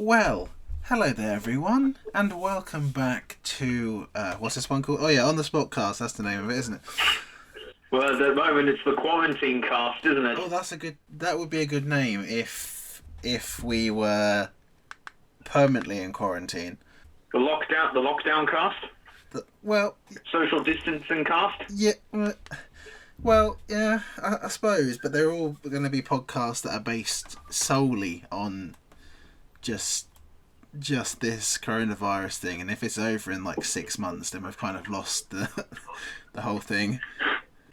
Well, hello there everyone, and welcome back to, what's this one called? Oh yeah, On The Spotcast, that's the name of it, isn't it? Well, at the moment it's the quarantine cast, isn't it? Oh, that would be a good name if we were permanently in quarantine. The lockdown cast? Well, Social distancing cast? yeah, yeah, I suppose, but they're all going to be podcasts that are based solely on just this coronavirus thing, and if it's over in like 6 months, then we've kind of lost the the whole thing.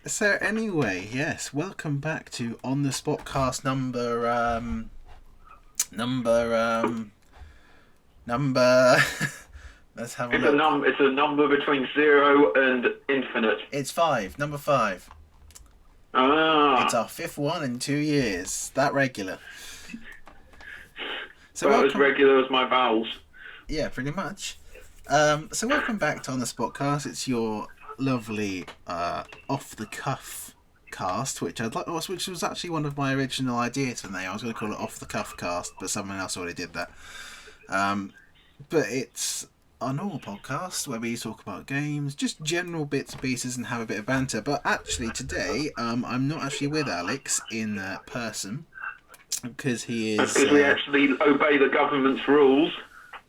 So anyway, yes, welcome back to On The Spotcast number let's have a look. It's a number between 0 and infinite. It's 5, number 5. Ah. It's our 5th one in 2 years. That regular. So well, as regular as my vowels. Yeah, pretty much. So welcome back to On The Spotcast. It's your lovely off the cuff cast, which was actually one of my original ideas for the name. I was going to call it Off the Cuff Cast, but someone else already did that. But it's a normal podcast where we talk about games, just general bits and pieces, and have a bit of banter. But actually today, I'm not actually with Alex in person because he is. That's because we actually obey the government's rules.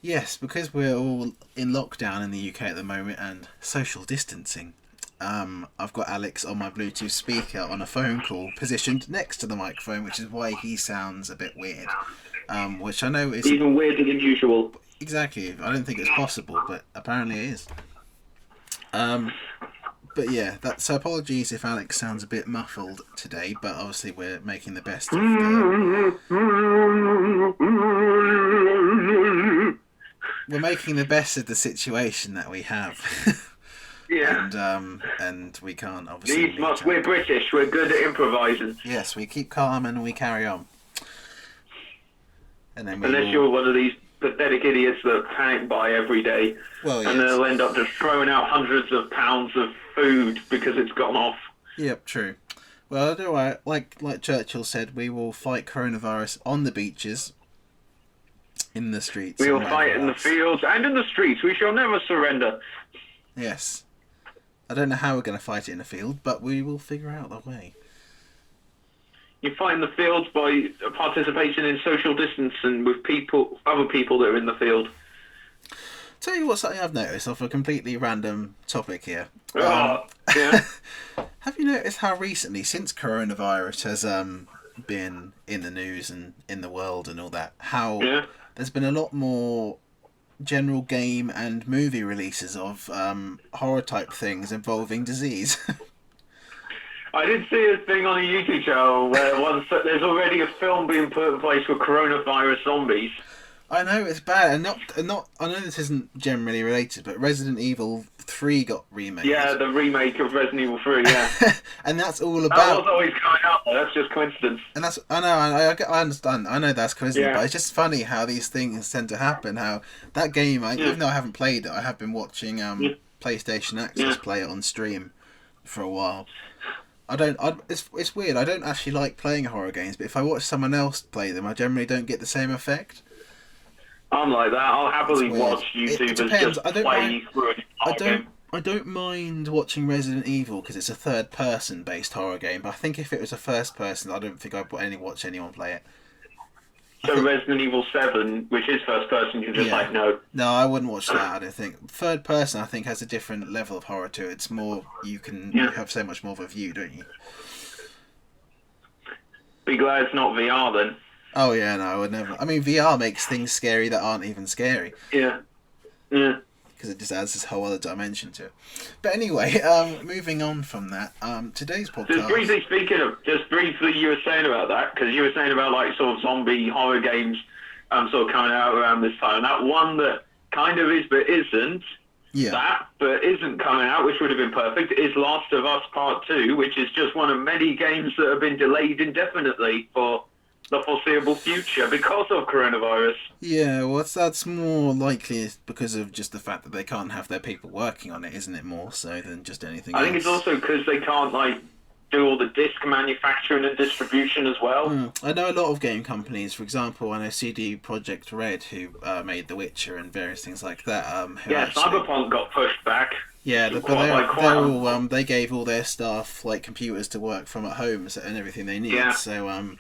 Yes, because we're all in lockdown in the UK at the moment and social distancing. I've got Alex on my Bluetooth speaker on a phone call positioned next to the microphone, which is why he sounds a bit weird. Which I know is even weirder than usual. Exactly. I don't think it's possible, but apparently it is. But yeah, so apologies if Alex sounds a bit muffled today, but obviously we're making the best of we're making the best of the situation that we have. Yeah. And we can't obviously. We're British. We're good at improvising. Yes, we keep calm and we carry on. And then unless you're one of these pathetic idiots that panic buy every day, well, yes. And they'll end up just throwing out hundreds of pounds of food because it's gone off. Yep, true. Well, do I like Churchill said, we will fight coronavirus on the beaches, in the streets. We will fight in the fields and in the streets. We shall never surrender. Yes. I don't know how we're going to fight it in the field, but we will figure out the way. You fight in the fields by participation in social distancing with other people that are in the field. Tell you what, something I've noticed off a completely random topic here. Yeah. Have you noticed how recently, since coronavirus has been in the news and in the world and all that, how there's been a lot more general game and movie releases of horror type things involving disease? I did see a thing on a YouTube channel where there's already a film being put in place for coronavirus zombies. I know it's bad, and not. I know this isn't generally related, but Resident Evil 3 got remade. Yeah, the remake of Resident Evil 3. Yeah, and that's all about. That was always coming out there. That's just coincidence. And that's I understand. I know that's coincidence, yeah. But it's just funny how these things tend to happen. How that game, even though I haven't played it, I have been watching PlayStation Access play it on stream for a while. It's weird. I don't actually like playing horror games, but if I watch someone else play them, I generally don't get the same effect. I'm like that. I'll happily watch YouTubers just play through a game. I don't mind watching Resident Evil because it's a third-person based horror game, but I think if it was a first-person, I don't think I'd watch anyone play it. So Resident Evil 7, which is first-person, you're just like, no. No, I wouldn't watch that, I don't think. Third-person, I think, has a different level of horror to it. It's more, you have so much more of a view, don't you? Be glad it's not VR, then. Oh, yeah, no, I would never. I mean, VR makes things scary that aren't even scary. Yeah. Because it just adds this whole other dimension to it. But anyway, moving on from that, today's podcast... Just briefly, you were saying about that, because you were saying about, like, sort of zombie horror games sort of coming out around this time. That one that kind of is but isn't, but isn't coming out, which would have been perfect, is Last of Us Part 2, which is just one of many games that have been delayed indefinitely for the foreseeable future because of coronavirus. Yeah, well, that's more likely because of just the fact that they can't have their people working on it, isn't it, more so than just anything else? I think it's also because they can't, like, do all the disc manufacturing and distribution as well. I know a lot of game companies. For example, I know CD Projekt Red, who made The Witcher and various things like that. Cyberpunk got pushed back. Yeah, they're all they gave all their staff like computers to work from at home and everything they need. Yeah. So I mean,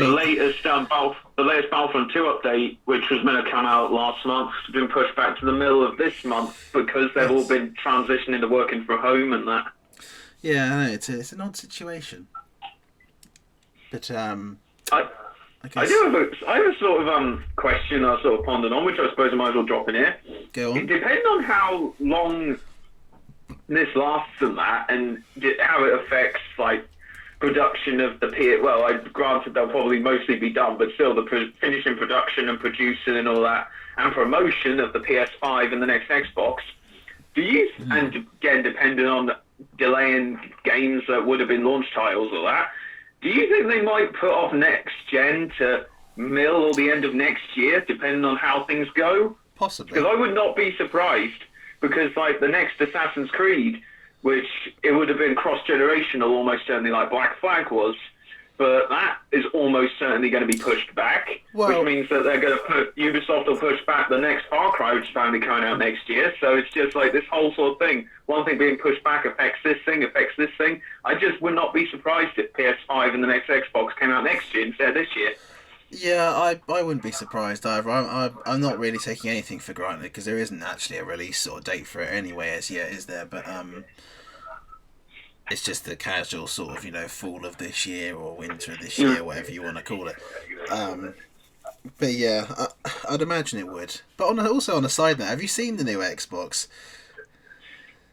the latest Battlefront 2 update, which was meant to come out last month, has been pushed back to the middle of this month because they've all been transitioning to working from home and that. Yeah, I know, it's an odd situation. But I have a sort of question I sort of pondered on, which I suppose I might as well drop in here. Go on. Depending on how long this lasts and that, and how it affects like production of the PS. Well, granted they'll probably mostly be done, but still the finishing production and producing and all that, and promotion of the PS5 and the next Xbox. Do you? And again, depending on delaying games that would have been launch titles or that. Do you think they might put off next gen to middle or the end of next year, depending on how things go? Possibly. Because I would not be surprised, because like the next Assassin's Creed, which it would have been cross-generational almost certainly like Black Flag was, but that is almost certainly going to be pushed back, which means that they're going to Ubisoft will push back the next Far Cry, which is finally coming out next year. So it's just like this whole sort of thing. One thing being pushed back affects this thing. I just would not be surprised if PS5 and the next Xbox came out next year instead of this year. Yeah, I wouldn't be surprised either. I'm not really taking anything for granted because there isn't actually a release sort of date for it anyway as yet, is there? But it's just the casual sort of, fall of this year or winter of this year, whatever you want to call it. But yeah, I'd imagine it would. But also on a side note, have you seen the new Xbox?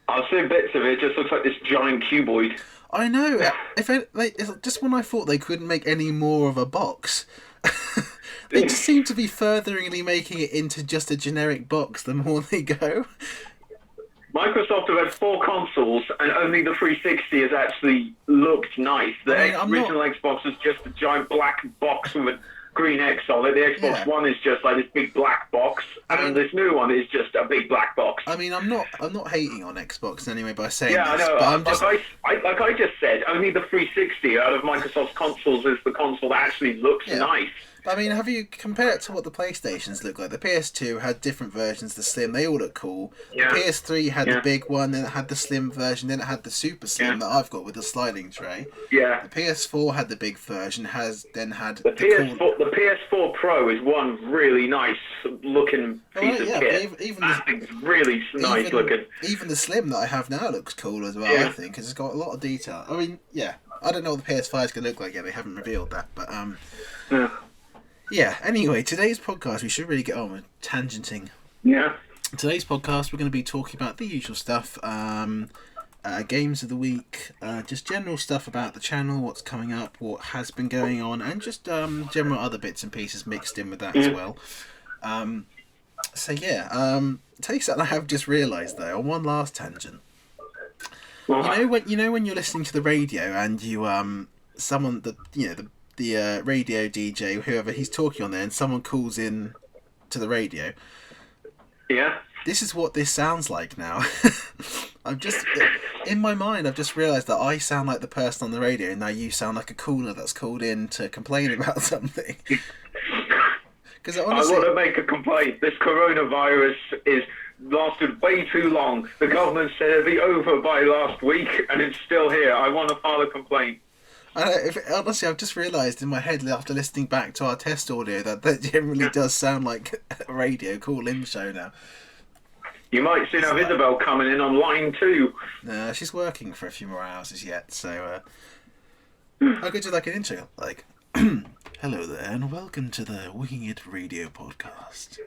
I've seen bits of it. It just looks like this giant cuboid. I know. It's just when I thought they couldn't make any more of a box, they just seem to be furtheringly making it into just a generic box the more they go. Microsoft have had 4 consoles, and only the 360 has actually looked nice. The original Xbox was just a giant black box with a green X on it. The Xbox One is just like this big black box, and this new one is just a big black box. I mean, I'm not hating on Xbox anyway by saying this. I know. But I'm just... like I just said, only the 360 out of Microsoft's consoles is the console that actually looks nice. I mean, have you compared it to what the PlayStations look like? The PS2 had different versions, the Slim, they all look cool. Yeah. The PS3 had the big one, then it had the Slim version, then it had the Super Slim that I've got with the sliding tray. Yeah. The PS4 had the big version, then had the PS4. The PS4 Pro is one really nice looking piece of kit. That thing's really nice looking. Even the Slim that I have now looks cool as well, I think, because it's got a lot of detail. I mean, I don't know what the PS5 is going to look like yet, they haven't revealed that, but yeah, anyway, today's podcast, we should really get on with tangenting. Yeah. Today's podcast, we're going to be talking about the usual stuff, games of the week, just general stuff about the channel, what's coming up, what has been going on, and just general other bits and pieces mixed in with that as well. Tell you something I have just realised, though, on one last tangent. You know when you're listening to the radio and you, the radio DJ, whoever he's talking on there, and someone calls in to the radio. Yeah. This is what this sounds like now. In my mind, I've just realised that I sound like the person on the radio, and now you sound like a caller that's called in to complain about something. Because honestly, I want to make a complaint. This coronavirus is lasted way too long. The government said it'd be over by last week, and it's still here. I want to file a complaint. Honestly, I've just realised in my head after listening back to our test audio that generally does sound like a radio call-in show now. You might soon have Isabel coming in on line 2. No, she's working for a few more hours as yet, so... How could you like an intro? Like, hello there, and welcome to the Winging It Radio Podcast.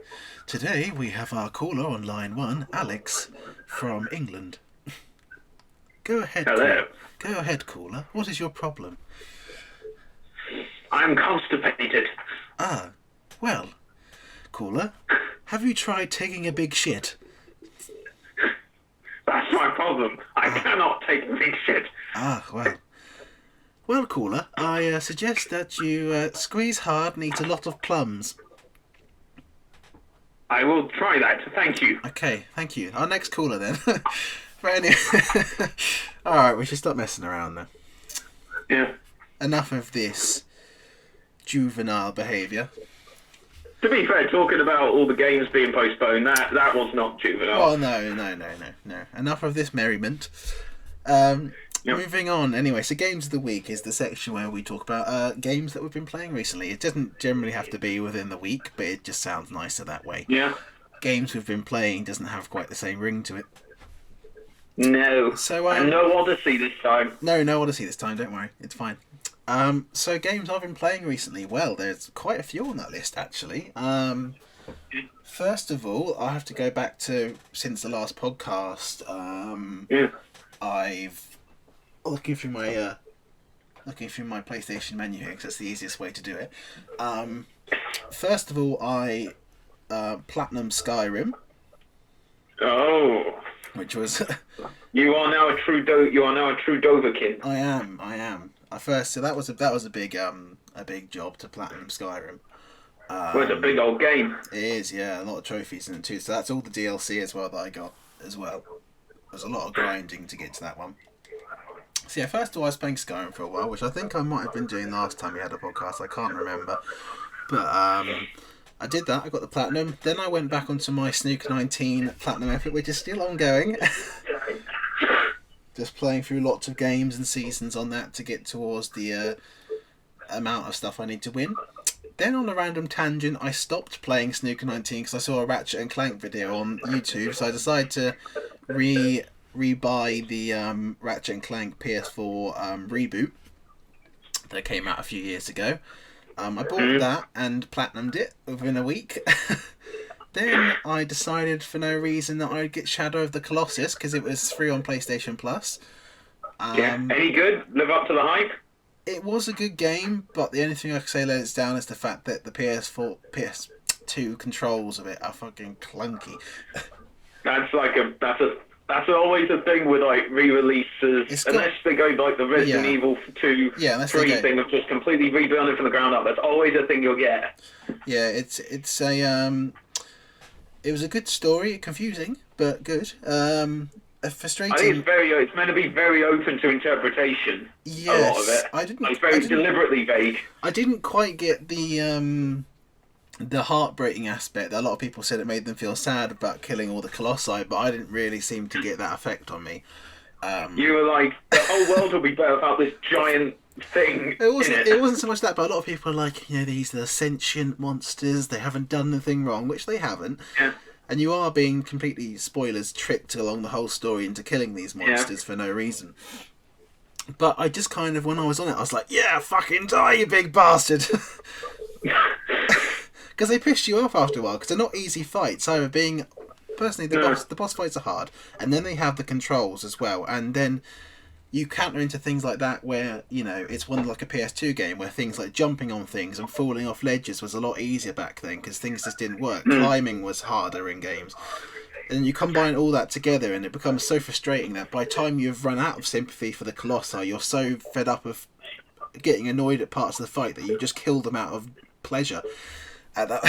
Today we have our caller on line 1, Alex, from England. Go ahead, hello. Go ahead, caller. What is your problem? I'm constipated. Ah, well, caller, have you tried taking a big shit? That's my problem. I cannot take a big shit. Ah, well. Well, caller, I suggest that you squeeze hard and eat a lot of plums. I will try that. Thank you. Okay, thank you. Our next caller, then. But anyway, all right, we should stop messing around now. Yeah. Enough of this juvenile behaviour. To be fair, talking about all the games being postponed, that was not juvenile. Well, no. Enough of this merriment. Moving on. Anyway, so Games of the Week is the section where we talk about games that we've been playing recently. It doesn't generally have to be within the week, but it just sounds nicer that way. Yeah. Games we've been playing doesn't have quite the same ring to it. No. So and no Odyssey this time. No Odyssey this time. Don't worry, it's fine. So games I've been playing recently. Well, there's quite a few on that list actually. First of all, I have to go back to since the last podcast. I've looking through my PlayStation menu here because that's the easiest way to do it. First of all, I platinum Skyrim. Oh. Which was. You are now a true Doverkin. I am. So that was a big job to platinum Skyrim. Well, it's a big old game. It is, yeah, a lot of trophies in it too. So that's all the DLC as well that I got as well. There's a lot of grinding to get to that one. So yeah, first of all, I was playing Skyrim for a while, which I think I might have been doing last time we had a podcast. I can't remember, but I did that. I got the platinum. Then I went back onto my Snooker 19 platinum effort, which is still ongoing. Just playing through lots of games and seasons on that to get towards the amount of stuff I need to win. Then on a random tangent, I stopped playing Snooker 19 because I saw a Ratchet and Clank video on YouTube, so I decided to rebuy the Ratchet and Clank PS4 reboot that came out a few years ago. I bought that and platinumed it within a week. Then I decided for no reason that I'd get Shadow of the Colossus because it was free on PlayStation Plus. Any good? Live up to the hype? It was a good game, but the only thing I can say let it down is the fact that the PS2 controls of it are fucking clunky. That's always a thing with like re-releases, unless they go like the Resident Evil 2, 3 thing of just completely rebuilding from the ground up. That's always a thing you'll get. Yeah, it was a good story, confusing but good. Frustrating. I think it's meant to be very open to interpretation. Yes, a lot of it. It's very deliberately vague. I didn't quite get the heartbreaking aspect. A lot of people said it made them feel sad about killing all the Colossi, but I didn't really seem to get that effect on me. You were like, the whole world will be better without this giant thing. It wasn't so much that, but a lot of people are like, these are sentient monsters. They haven't done anything wrong, which they haven't. Yeah. And you are being completely, spoilers, tricked along the whole story into killing these monsters for no reason. But I just kind of, when I was on it, I was like, yeah, fucking die, you big bastard. Because they pissed you off after a while, because they're not easy fights. Personally, the boss fights are hard. And then they have the controls as well. And then you counter into things like that where, it's one like a PS2 game where things like jumping on things and falling off ledges was a lot easier back then because things just didn't work. Climbing was harder in games. And you combine all that together and it becomes so frustrating that by the time you've run out of sympathy for the Colossi, you're so fed up of getting annoyed at parts of the fight that you just kill them out of pleasure. At that.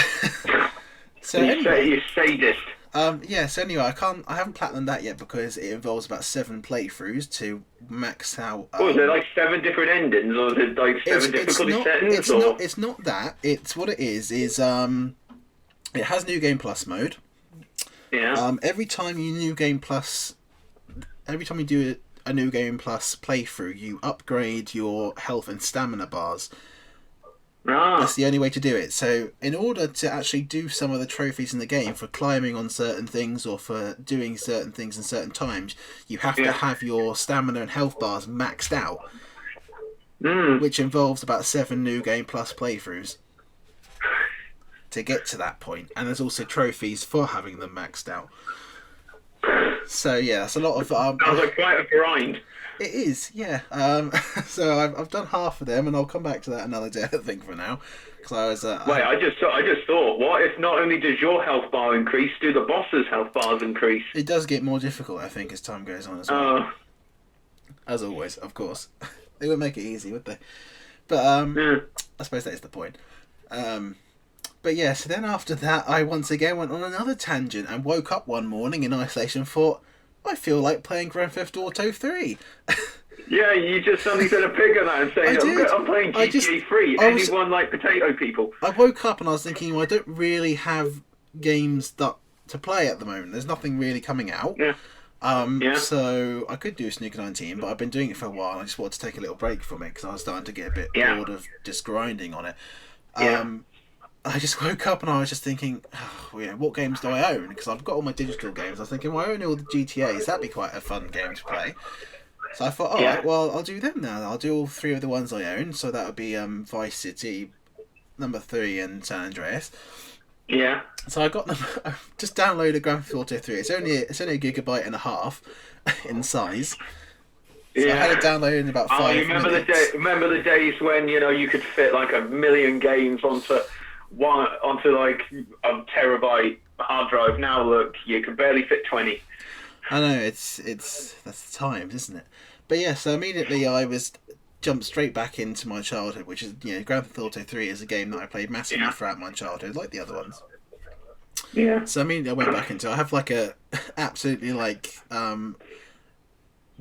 You sadist. So anyway, I haven't platinumed that yet because it involves about 7 playthroughs to max out. Is there like 7 different endings, or is it like 7 difficulty settings? It's not that. It's what it is. It has New Game Plus mode. Yeah. Every time you do a New Game Plus playthrough, you upgrade your health and stamina bars. That's the only way to do it. So in order to actually do some of the trophies in the game for climbing on certain things or for doing certain things in certain times, you have to have your stamina and health bars maxed out, which involves about 7 New Game Plus playthroughs to get to that point. And there's also trophies for having them maxed out. So yeah, that's a lot of... Sounds like quite a grind. It is, yeah. So I've done half of them, and I'll come back to that another day, I think, for now. Cause I just thought, what if not only does your health bar increase, do the boss's health bars increase? It does get more difficult, I think, as time goes on as well. As always, of course. They wouldn't make it easy, would they? But I suppose that is the point. But yeah, so then after that, I once again went on another tangent and woke up one morning in isolation and thought, I feel like playing Grand Theft Auto 3. Yeah, you just suddenly said a pig on that and saying, I'm playing GTA 3. Anyone like potato people? I woke up and I was thinking, well, I don't really have games to play at the moment. There's nothing really coming out. Yeah. So I could do Snooker 19, but I've been doing it for a while and I just wanted to take a little break from it because I was starting to get a bit bored of just grinding on it. I just woke up and I was just thinking, what games do I own? Because I've got all my digital games. I was thinking, well, I own all the GTAs. That'd be quite a fun game to play. So I thought, alright, well, I'll do them now. I'll do all 3 of the ones I own. So that would be Vice City, number 3, and San Andreas. Yeah. So I got them. Just downloaded Grand Theft Auto 3. It's only a 1.5 gigabytes in size. So I had it downloaded in about 5 minutes. Remember the days when you could fit like 1 million games onto like a terabyte hard drive. Now look, you can barely fit 20. I know that's the times, isn't it? But yeah, so immediately I jumped straight back into my childhood, which is Grand Theft Auto 3 is a game that I played massively throughout my childhood, like the other ones. Yeah. So immediately I went back into. I have like a absolutely like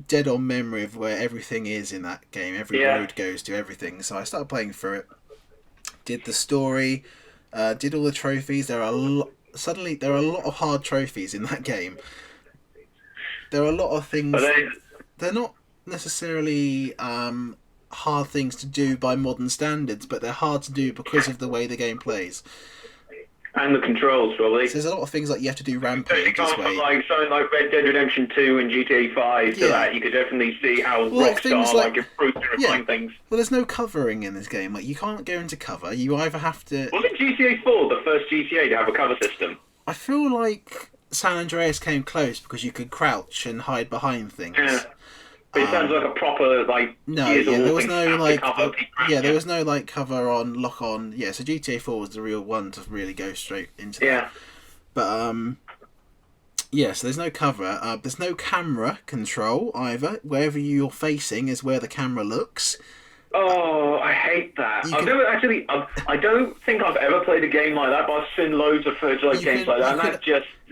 dead on memory of where everything is in that game. Every road goes to everything. So I started playing through it. Did the story. Did all the trophies. Suddenly there are a lot of hard trophies in that game. There are a lot of things. They're not necessarily hard things to do by modern standards, but they're hard to do because of the way the game plays. And the controls, probably. So there's a lot of things like you have to do rampages. Something like Red Dead Redemption 2 and GTA 5 to that, you could definitely see how Rockstar improved and refined things. Well, there's no covering in this game. Like, you can't go into cover. You either have to... Wasn't GTA 4 the first GTA to have a cover system? I feel like San Andreas came close because you could crouch and hide behind things. Yeah. But it sounds like a proper there was no cover on lock on. Yeah, so GTA 4 was the real one to really go straight into that. But so there's no cover. There's no camera control either. Wherever you're facing is where the camera looks. Oh, I hate that. I don't think I've ever played a game like that, but I've seen loads of first-light games like that,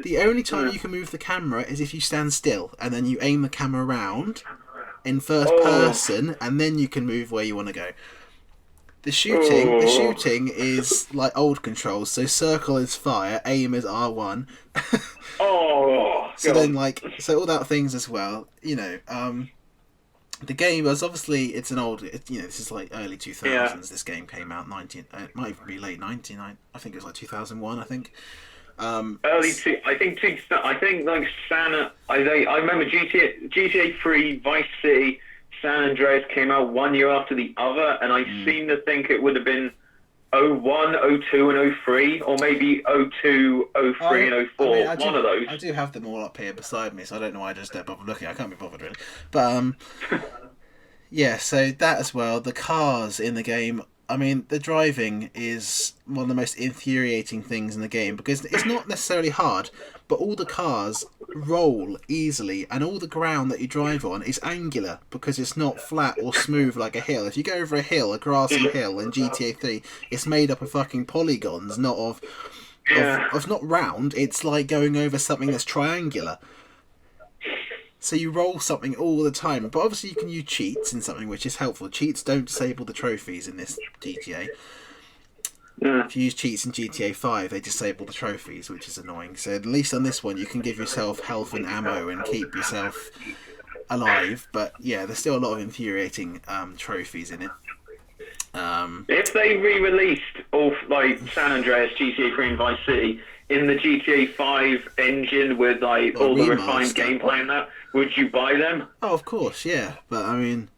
The only time you can move the camera is if you stand still, and then you aim the camera around in first person, and then you can move where you want to go. The shooting is like old controls, so circle is fire, aim is R1. So all that things as well, the game was obviously it's an old. This is like early 2000s. This game came out it might even be late 99. I think it was like 2001. I think. I remember GTA 3, Vice City, San Andreas came out 1 year after the other, and I seem to think it would have been 01, 02, and 03, or maybe 02, 03, and 04. One of those. I do have them all up here beside me, so I don't know why I just don't bother looking. I can't be bothered really. But so that as well. The cars in the game. I mean, the driving is one of the most infuriating things in the game because it's not necessarily hard, but all the cars roll easily and all the ground that you drive on is angular because it's not flat or smooth like a hill. If you go over a grassy hill in GTA 3, it's made up of fucking polygons, not of not round. It's like going over something that's triangular. So you roll something all the time, but obviously you can use cheats in something which is helpful. Cheats don't disable the trophies in this GTA. Yeah. If you use cheats in GTA 5, they disable the trophies, which is annoying. So at least on this one, you can give yourself health and ammo and keep yourself alive. But yeah, there's still a lot of infuriating trophies in it. If they re-released all like San Andreas, GTA 3, and Vice City in the GTA 5 engine with all the refined gameplay and that, would you buy them? Oh, of course, yeah. But I mean,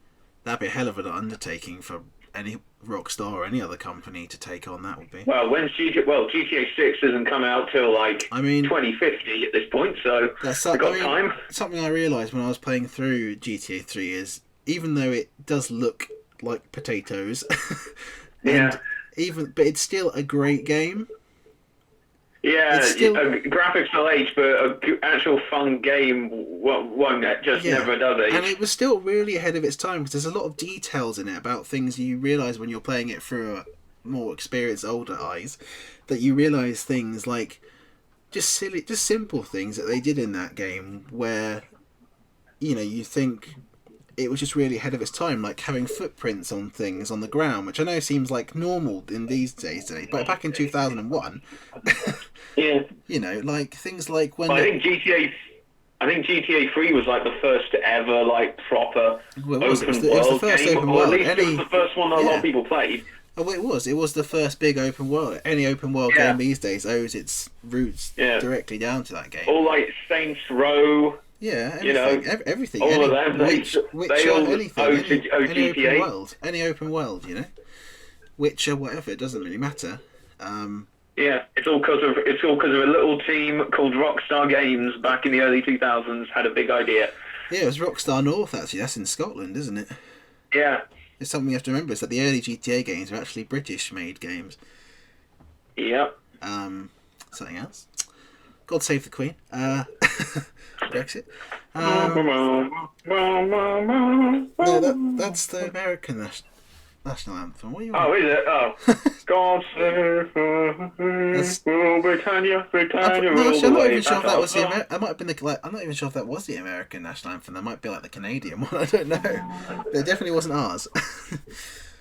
that'd be a hell of an undertaking for any Rockstar or any other company to take on. That would be. Well, GTA 6 doesn't come out till 2050 at this point, so we've got time. Something I realised when I was playing through GTA 3 is even though it does look like potatoes, but it's still a great game. Yeah, graphics will age, but an actual fun game won't. It just never does age. And it was still really ahead of its time because there's a lot of details in it about things you realise when you're playing it through a more experienced, older eyes, that you realise things like just simple things that they did in that game where you think it was just really ahead of its time, like having footprints on things on the ground, which I know seems like normal in these days today, but back in 2001, yeah, like things like when I think GTA 3 was like the first ever like proper well, it was open the world first game, open or world. at least it was the first one that a lot of people played. Oh, it was the first big open world. Any open world game these days owes its roots directly down to that game. Or like Saints Row. Yeah, everything, everything. All of them. Witcher, all anything, any open world, Witcher, whatever. It doesn't really matter. Yeah, it's all because of a little team called Rockstar Games back in the early 2000s had a big idea. Yeah, it was Rockstar North actually. That's in Scotland, isn't it? Yeah. It's something you have to remember is that the early GTA games were actually British-made games. Yep. Something else. God save the Queen. Brexit. No, that's the American national anthem. What are you? Oh, is it? Oh, God save Britannia, Britannia. No, actually, I'm not even sure if that was the American. I'm not even sure if that was the American national anthem. That might be like the Canadian one. I don't know. But it definitely wasn't ours.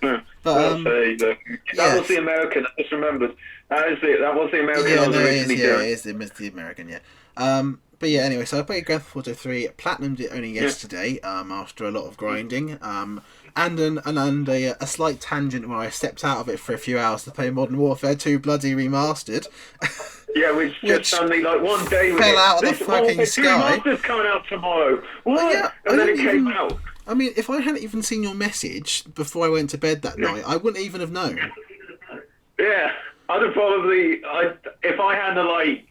But that was the American. I just remembered. That was the American. Yeah, no, it is the American. Yeah. But yeah, anyway, so I played Grand Theft Auto 3, platinumed it only yesterday, after a lot of grinding, and a slight tangent where I stepped out of it for a few hours to play Modern Warfare 2 Bloody Remastered. Yeah, which just suddenly, like, one day fell out of the fucking sky. Remastered's coming out tomorrow. What? Yeah, and then it came out. I mean, if I hadn't even seen your message before I went to bed that night, I wouldn't even have known. Yeah, I'd have probably, if I hadn't, like,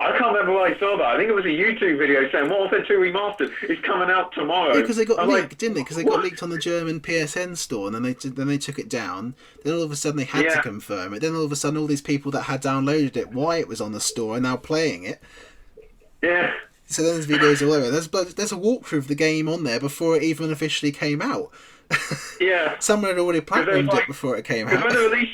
I can't remember what I saw that. I think it was a YouTube video saying Warfare 2 Remastered is coming out tomorrow. Yeah, because they got leaked, didn't they? Because they got leaked on the German PSN store, and then they took it down. Then all of a sudden they had to confirm it. Then all of a sudden all these people that had downloaded it, why it was on the store, are now playing it. Yeah. So then there's videos all over. There's a walkthrough of the game on there before it even officially came out. Yeah. Someone had already platinumed it before it came out. When the release,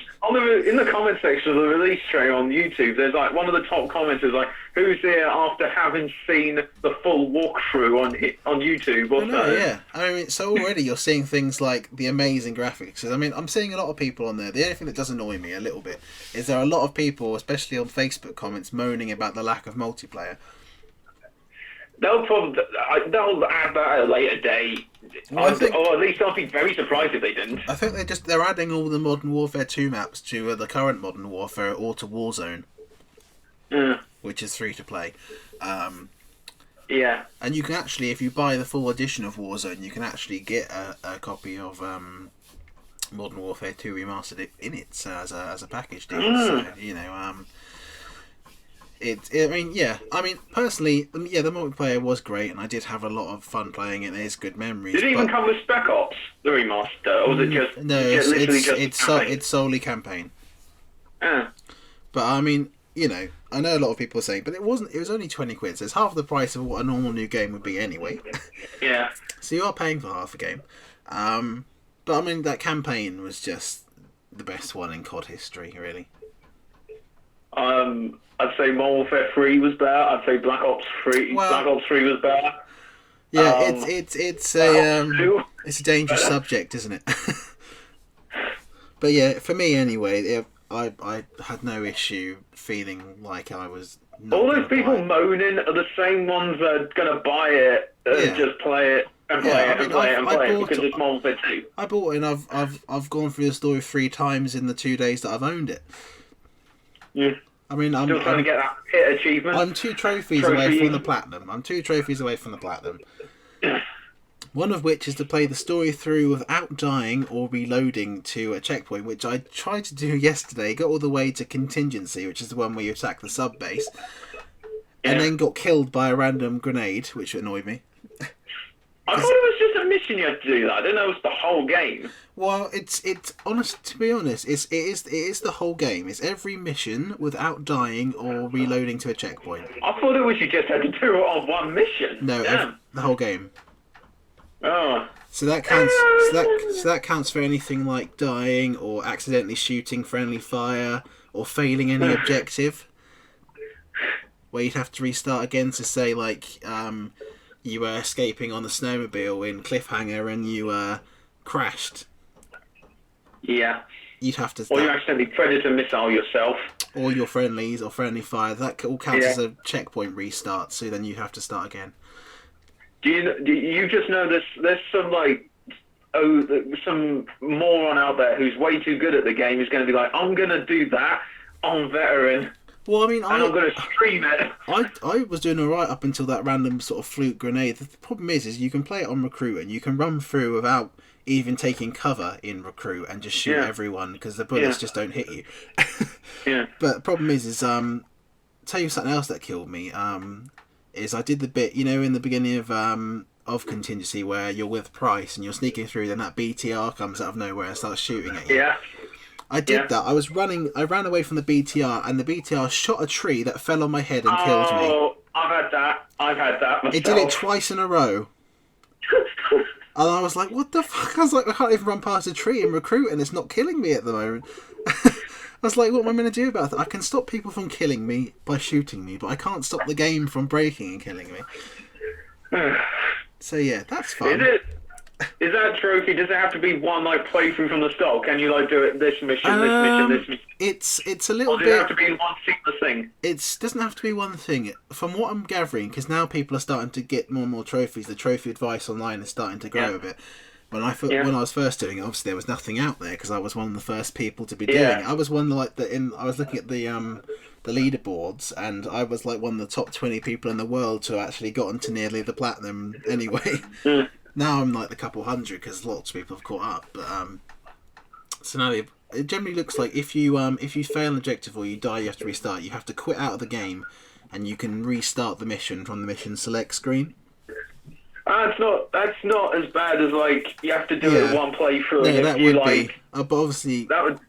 in the comment section of the release tray on YouTube, there's like one of the top comments is like, "Who's here after having seen the full walkthrough on YouTube?" Or yeah. I mean, so already you're seeing things like the amazing graphics. I mean, I'm seeing a lot of people on there. The only thing that does annoy me a little bit is there are a lot of people, especially on Facebook comments, moaning about the lack of multiplayer. They'll add that at a later date. Or at least I'll be very surprised if they didn't. I think they're adding all the Modern Warfare 2 maps to the current Modern Warfare or to Warzone, which is free to play. Yeah. And you can actually, if you buy the full edition of Warzone, you can actually get a copy of Modern Warfare 2 Remastered in it as a package deal. So, I mean, personally, the multiplayer was great, and I did have a lot of fun playing it. There's good memories. Did it even come with Spec Ops, the remaster, or was it just it's solely campaign. But I mean, I know a lot of people are saying, but it wasn't. It was only £20, so it's half the price of what a normal new game would be anyway. Yeah. So you are paying for half a game. But I mean, that campaign was just the best one in COD history, really. I'd say Modern Warfare 3 was better. I'd say Black Ops 3 was better. Yeah, it's a dangerous subject, isn't it? But yeah, for me anyway, I had no issue feeling like I was. All those people moaning are the same ones that are gonna buy it and just play it and play it because it's Modern Warfare 2. I bought it, and I've gone through the story 3 times in the 2 days that I've owned it. Yeah. I mean, I'm still trying to get that hit achievement. I'm 2 trophies away from the platinum. One of which is to play the story through without dying or reloading to a checkpoint, which I tried to do yesterday. Got all the way to contingency, which is the one where you attack the sub base, and then got killed by a random grenade, which annoyed me. I thought it was just a mission you had to do that. I didn't know it was the whole game. Well, it's honest. To be honest, it is the whole game. It's every mission without dying or reloading to a checkpoint. I thought it was you just had to do it on one mission. No, the whole game. Oh. So that counts. So that counts for anything like dying or accidentally shooting friendly fire or failing any objective, where you'd have to restart again to say like. you were escaping on the snowmobile in Cliffhanger and you crashed. Yeah. You'd have to. Or you accidentally predator missile yourself. Or your friendlies or friendly fire. That all counts as a checkpoint restart. So then you have to start again. Do you just know there's some some moron out there who's way too good at the game is going to be like, I'm going to do that on veteran. Well, I mean, I'm going to stream it. I was doing alright up until that random sort of fluke grenade. The problem is you can play it on recruit and you can run through without even taking cover in recruit and just shoot everyone because the bullets just don't hit you. Yeah. But the problem is tell you something else that killed me. Is I did the bit, in the beginning of Contingency where you're with Price and you're sneaking through, then that BTR comes out of nowhere and starts shooting at you. Yeah. I did that. I ran away from the BTR and the BTR shot a tree that fell on my head and killed me. Oh, I've had that myself. It did it twice in a row. And I was like, what the fuck? I was like, I can't even run past a tree in recruit and it's not killing me at the moment. I was like, what am I going to do about that? I can stop people from killing me by shooting me, but I can't stop the game from breaking and killing me. So yeah, that's fun. Is that trophy, does it have to be one playthrough from the start? Can you do it this mission, this mission? It's a little or bit... does it have to be one seamless thing? It doesn't have to be one thing. From what I'm gathering, because now people are starting to get more and more trophies, the trophy advice online is starting to grow a bit. When I was first doing it, obviously there was nothing out there because I was one of the first people to be doing it. I was one I was looking at the leaderboards and I was one of the top 20 people in the world to actually gotten to nearly the platinum anyway. Now I'm the couple hundred because lots of people have caught up. But so now it generally looks like if you fail an objective or you die, you have to restart. You have to quit out of the game, and you can restart the mission from the mission select screen. That's not as bad as you have to do it one playthrough. No, that would be. But obviously, that would.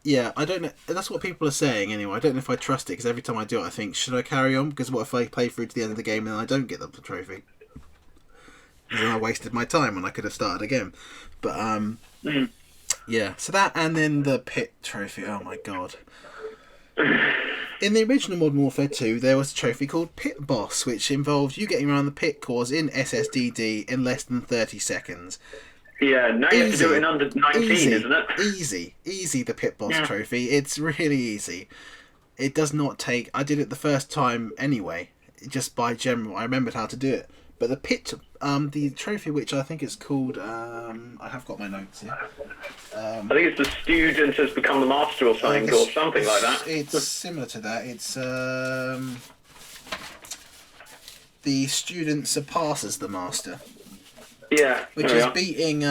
Yeah, I don't know. That's what people are saying anyway. I don't know if I trust it because every time I do it, I think, should I carry on? Because what if I play through to the end of the game and I don't get the trophy? Then I wasted my time when I could have started again. But yeah. So that and then the pit trophy. Oh my god. In the original Modern Warfare 2, there was a trophy called Pit Boss, which involved you getting around the pit cores in SSDD in less than 30 seconds. Yeah, now you have to do it in under 19, isn't it? Easy, the Pit Boss trophy. It's really easy. It does not take... I did it the first time anyway, just by general. I remembered how to do it. But the trophy, which I think is called... I have got my notes here. I think it's the student has become the master or something, or something like that. It's similar to that. It's the student surpasses the master. Yeah, which is beating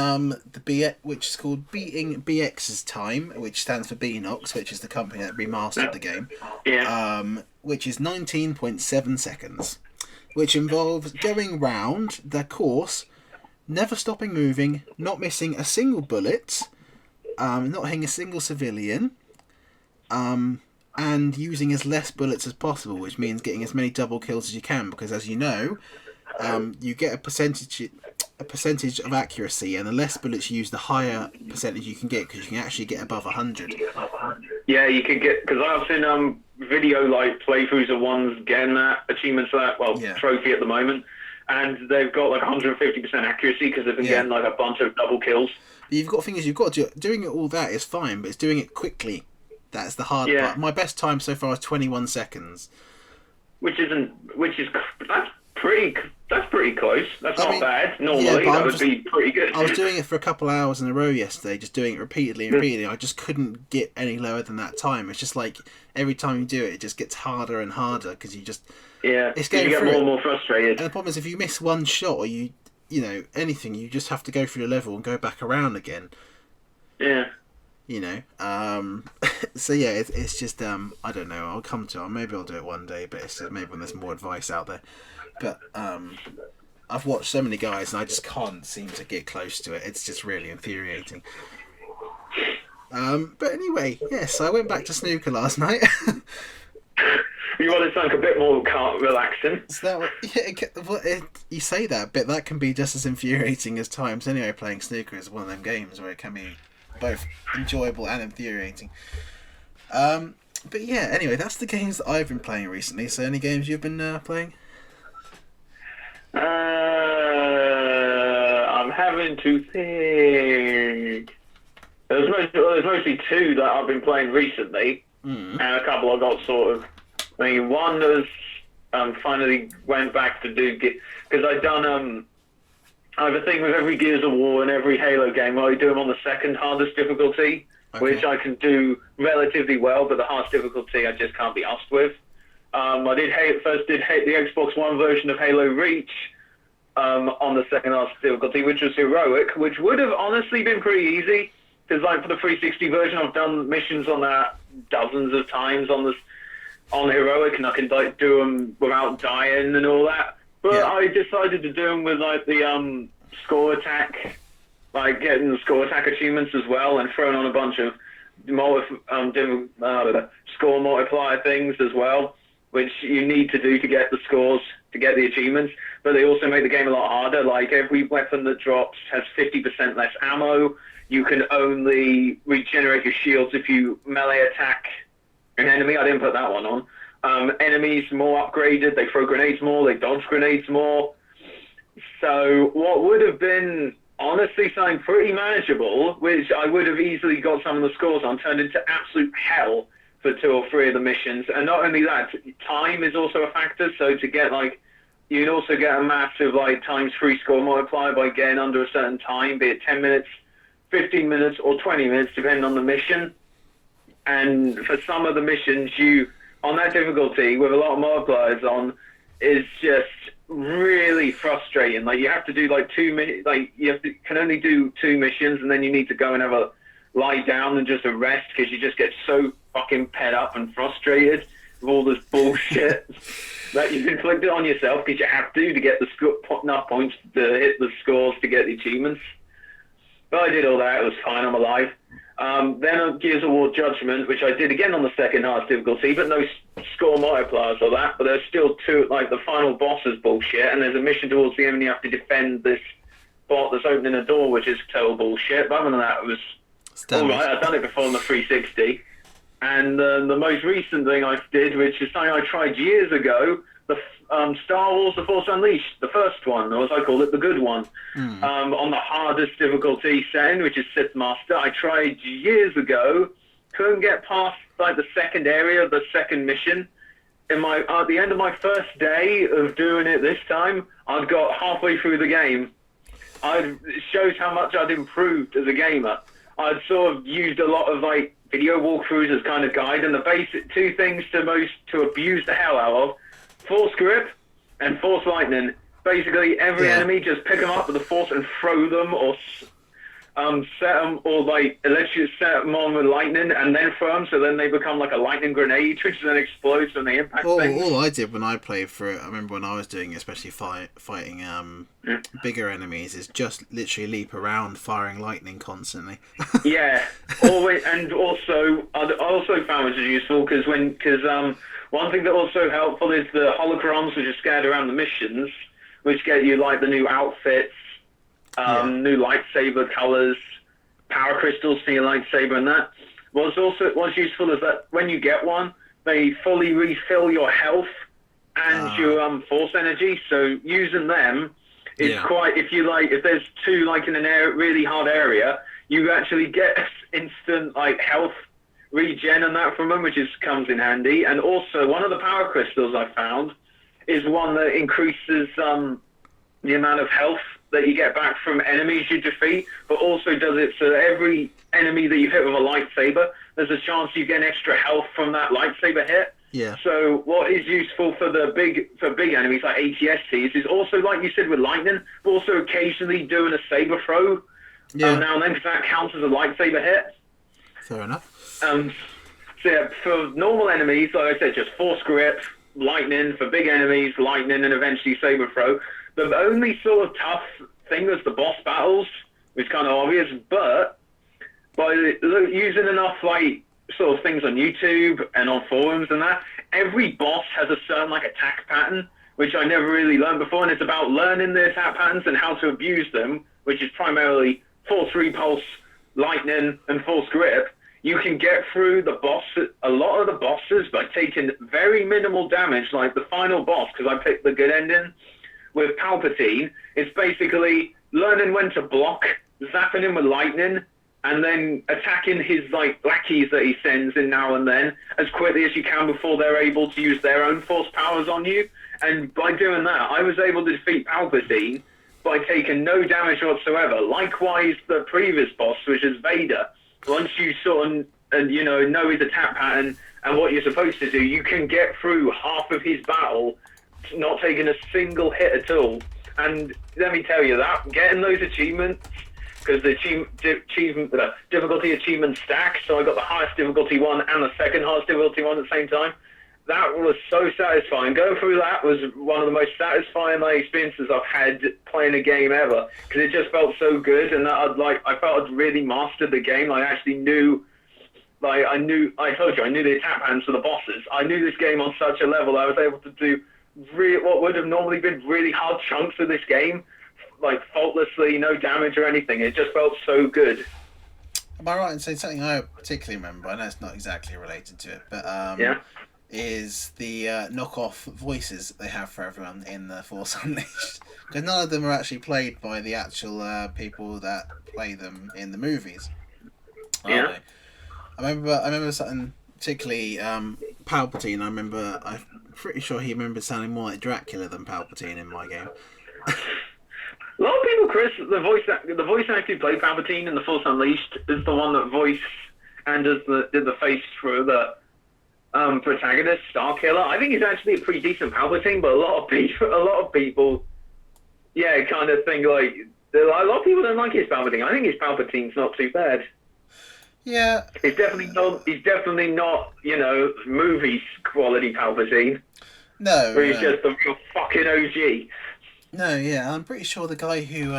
which is called beating BX's time, which stands for Beanox, which is the company that remastered the game. Yeah. Which is 19.7 seconds, which involves going round the course, never stopping moving, not missing a single bullet, not hitting a single civilian, and using as less bullets as possible, which means getting as many double kills as you can, because as you know, you get a percentage of accuracy, and the less bullets you use, the higher percentage you can get, because you can actually get above 100. Yeah, you can get, because I've seen video playthroughs of ones getting that achievements for that trophy at the moment, and they've got 150% accuracy because they've been getting a bunch of double kills. But you've got to doing it all that is fine, but it's doing it quickly. That's the hard part. My best time so far is 21 seconds. That's pretty close. That's not bad. Normally, that would be pretty good. I was doing it for a couple of hours in a row yesterday, just doing it repeatedly and repeatedly. I just couldn't get any lower than that time. It's just every time you do it, it just gets harder and harder because you just... Yeah, it's you get more and more frustrated. And the problem is if you miss one shot or you anything, you just have to go through the level and go back around again. Yeah. So yeah, it's just I don't know. I'll come to it. Maybe I'll do it one day, but it's just maybe when there's more advice out there. But I've watched so many guys, and I just can't seem to get close to it. It's just really infuriating. But anyway, yes, I went back to snooker last night. You wanted something a bit more relaxing. So you say that, but that can be just as infuriating as times anyway. Playing snooker is one of them games where it can be both enjoyable and infuriating. But yeah, anyway, that's the games that I've been playing recently. So any games you've been playing? I'm having to think. There's mostly two that I've been playing recently, and a couple I got sort of. I mean, one was finally went back to do because I'd done I have a thing with every Gears of War and every Halo game where I do them on the second hardest difficulty, which I can do relatively well, but the hardest difficulty I just can't be asked with. I did the Xbox One version of Halo Reach on the second hardest difficulty, which was heroic, which would have honestly been pretty easy because, like, for the 360 version, I've done missions on that dozens of times on heroic, and I can like do them without dying and all that. But I decided to do them with like the score attack, like getting the score attack achievements as well, and throwing on a bunch of score multiplier things as well, which you need to do to get the scores, to get the achievements. But they also make the game a lot harder. Like, every weapon that drops has 50% less ammo. You can only regenerate your shields if you melee attack an enemy. I didn't put that one on. Enemies more upgraded. They throw grenades more. They dodge grenades more. So what would have been honestly something pretty manageable, which I would have easily got some of the scores on, turned into absolute hell for 2 or 3 of the missions. And not only that, time is also a factor. So to get like, you can also get a massive like ×3 score multiplier by getting under a certain time, be it 10 minutes, 15 minutes, or 20 minutes, depending on the mission. And for some of the missions, on that difficulty with a lot of multipliers on, is just really frustrating. Like, you have to do like can only do 2 missions, and then you need to go and have a lie down and just a rest because you just get so fucking ped up and frustrated with all this bullshit that you've inflicted on yourself because you have to get enough points to hit the scores to get the achievements. But I did all that. It was fine. I'm alive. Then on Gears of War Judgment, which I did again on the second hardest difficulty, but no score multipliers or that. But there's still 2, like the final boss is bullshit, and there's a mission towards the end and you have to defend this bot that's opening a door, which is total bullshit. But other than that, it was alright. I've done it before on the 360. And the most recent thing I did, which is something I tried years ago, the Star Wars The Force Unleashed, the first one, or as I call it, the good one, on the hardest difficulty setting, which is Sith Master. I tried years ago, couldn't get past like the second area, the second mission. At the end of my first day of doing it this time, I'd got halfway through the game. It shows how much I'd improved as a gamer. I'd sort of used a lot of like video walkthroughs as kind of guide, and the basic 2 things to abuse the hell out of: Force Grip and Force Lightning. Basically, every enemy, just pick them up with the Force and throw them, or set them, or like set them on with lightning and then throw them, so then they become like a lightning grenade, which then explodes when they impact things. All I did when I played through it, I remember when I was doing it, especially fighting bigger enemies, is just literally leap around firing lightning constantly. Yeah, always. And also, I also found which is useful because one thing that also helpful is the holocrons, which are scattered around the missions, which get you like the new outfits, new lightsaber colors, power crystals for your lightsaber, and that. What's useful is that when you get one, they fully refill your health and your force energy. So using them is quite. If there's 2 like in an really hard area, you actually get instant like health regen and that from them, which comes in handy. And also, one of the power crystals I found is one that increases the amount of health that you get back from enemies you defeat, but also does it so that every enemy that you hit with a lightsaber, there's a chance you get extra health from that lightsaber hit. Yeah. So what is useful for big enemies like ATSTs is also, like you said with lightning, but also occasionally doing a saber throw now and then, because that counts as a lightsaber hit. Fair enough. So yeah, for normal enemies, like I said, just Force Grip, lightning. For big enemies, lightning, and eventually saber throw. The only sort of tough thing was the boss battles, which is kind of obvious, but by using enough like sort of things on YouTube and on forums and that, every boss has a certain like attack pattern, which I never really learned before, and it's about learning the attack patterns and how to abuse them, which is primarily Force Repulse, lightning, and Force Grip. You can get through a lot of the bosses by taking very minimal damage, like the final boss, because I picked the good ending, with Palpatine, it's basically learning when to block, zapping him with lightning, and then attacking his lackeys that he sends in now and then as quickly as you can before they're able to use their own force powers on you. And by doing that, I was able to defeat Palpatine by taking no damage whatsoever. Likewise, the previous boss, which is Vader, once you sort of know his attack pattern and what you're supposed to do, you can get through half of his battle not taking a single hit at all. And let me tell you that getting those achievements, because the difficulty achievement stack, so I got the highest difficulty one and the second highest difficulty one at the same time. That was so satisfying. Going through that was one of the most satisfying experiences I've had playing a game ever, because it just felt so good, and that I felt I'd really mastered the game. I actually knew, I told you, I knew the attack patterns for the bosses. I knew this game on such a level I was able to do what would have normally been really hard chunks of this game, faultlessly, no damage or anything. It just felt so good. Am I right in saying something I particularly remember? I know it's not exactly related to it, but is the knockoff voices they have for everyone in the Force Unleashed, because none of them are actually played by the actual people that play them in the movies. Yeah. I remember something particularly Palpatine. I'm pretty sure he remembered sounding more like Dracula than Palpatine in my game. A lot of people, Chris, the voice actor who played Palpatine in The Force Unleashed is the one that voiced and did the face for the protagonist, Starkiller. I think he's actually a pretty decent Palpatine, but a lot of people, kind of think a lot of people don't like his Palpatine. I think his Palpatine's not too bad. Yeah, he's definitely not movie quality Palpatine. No, where he's just a real fucking OG. No, yeah, I'm pretty sure the guy who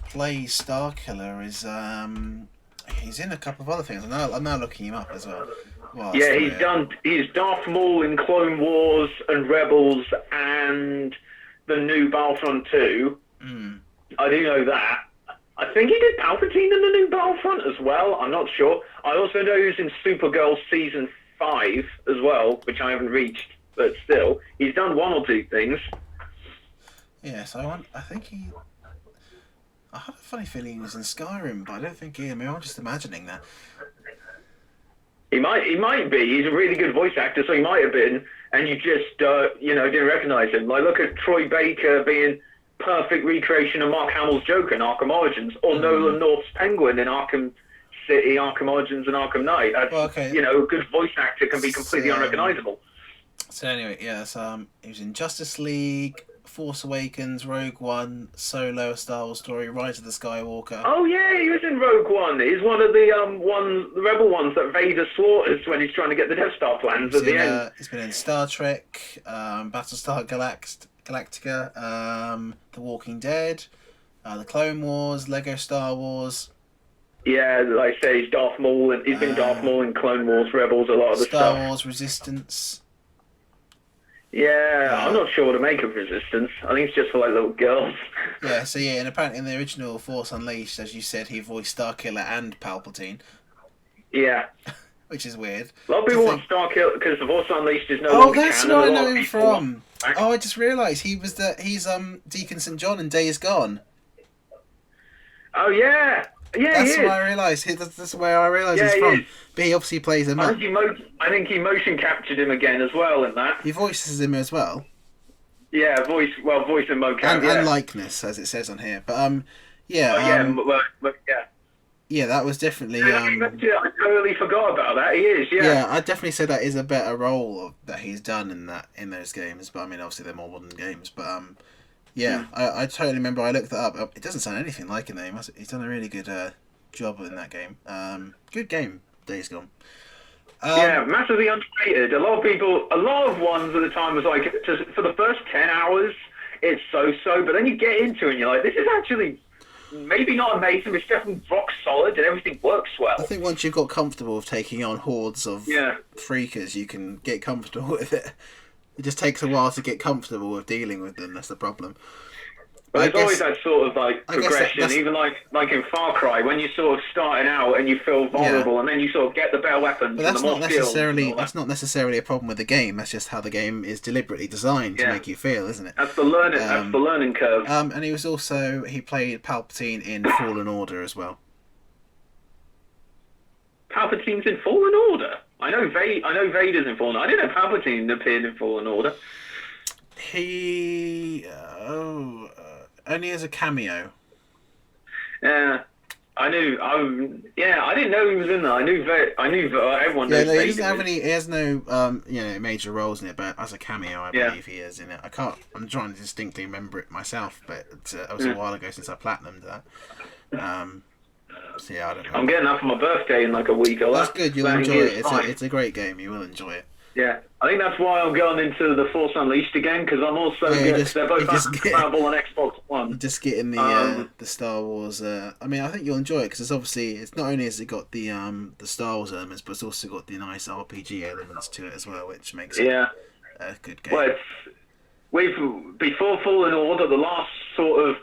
plays Starkiller is he's in a couple of other things. I'm now looking him up as well. He's Darth Maul in Clone Wars and Rebels and the new Battlefront 2. I do know that. I think he did Palpatine in the new Battlefront as well. I'm not sure. I also know he was in Supergirl Season 5 as well, which I haven't reached, but still, he's done one or two things. Yes, I have a funny feeling he was in Skyrim, but I don't think he. I mean, I'm just imagining that. He might be. He's a really good voice actor, so he might have been, and you just didn't recognise him. Look at Troy Baker being perfect recreation of Mark Hamill's Joker in Arkham Origins, or Nolan North's Penguin in Arkham City, Arkham Origins, and Arkham Knight. A good voice actor can be completely unrecognisable. So anyway, he was in Justice League, Force Awakens, Rogue One, Solo, A Star Wars Story, Rise of the Skywalker. Oh yeah, he was in Rogue One. He's one of the the rebel ones that Vader slaughters when he's trying to get the Death Star plans at the end. He's been in Star Trek, Battlestar Galactica, The Walking Dead, The Clone Wars, Lego Star Wars. Yeah, like I say, he's Darth Maul, and he's been Darth Maul in Clone Wars, Rebels, a lot of the stuff. Star Wars Resistance. Yeah, I'm not sure what to make of Resistance. I think it's just for little girls. Yeah, and apparently in the original Force Unleashed, as you said, he voiced Starkiller and Palpatine. Yeah. Which is weird. A lot of people want Starkiller because the Force Unleashed is no Oh, longer that's canon. where I know him from. Oh, I just realised he's Deacon St. John in Days Gone. Oh yeah. Yeah, that's where I realised. That's where I realised he's from. But he obviously plays him. I think he motion captured him again as well in that. He voices him as well. Yeah, voice and mocap. And likeness, as it says on here. But yeah. Yeah, that was definitely. I totally forgot about that. He is. Yeah. Yeah, I'd definitely say that is a better role that he's done in those games. But I mean, obviously they're more modern games. But I totally remember. I looked that up. It doesn't sound anything like him. He's done a really good job in that game. Good game, Days Gone. Massively underrated. A lot of ones at the time was like, for the first 10 hours, it's so-so, but then you get into it and you're like, this is actually maybe not amazing, but it's definitely rock solid and everything works well. I think once you've got comfortable with taking on hordes of freakers, you can get comfortable with it. It just takes a while to get comfortable with dealing with them, that's the problem. But there's always that sort of like progression, even like in Far Cry, when you're sort of starting out and you feel vulnerable, and then you sort of get the better weapons. But that's not necessarily a problem with the game. That's just how the game is deliberately designed to make you feel, isn't it? That's the learning. That's the learning curve. And he played Palpatine in Fallen Order as well. Palpatine's in Fallen Order. I know Vader's in Fallen Order. I didn't know Palpatine appeared in Fallen Order. He only as a cameo. Yeah, I knew. I didn't know he was in there. I knew everyone knows. Yeah, he doesn't have any. He has no major roles in it, but as a cameo, I believe he is in it. I'm trying to distinctly remember it myself, but it was a while ago since I platinumed that. So I don't know. I'm getting that for my birthday in like a week or That's good. You'll enjoy it. It's a great game. You will enjoy it. Yeah, I think that's why I'm going into the Force Unleashed again, because I'm also they're both available on Xbox One. Just getting the Star Wars. I think you'll enjoy it because it's not only has it got the Star Wars elements, but it's also got the nice RPG elements to it as well, which makes it a good game. Well, before Fallen Order, the last sort of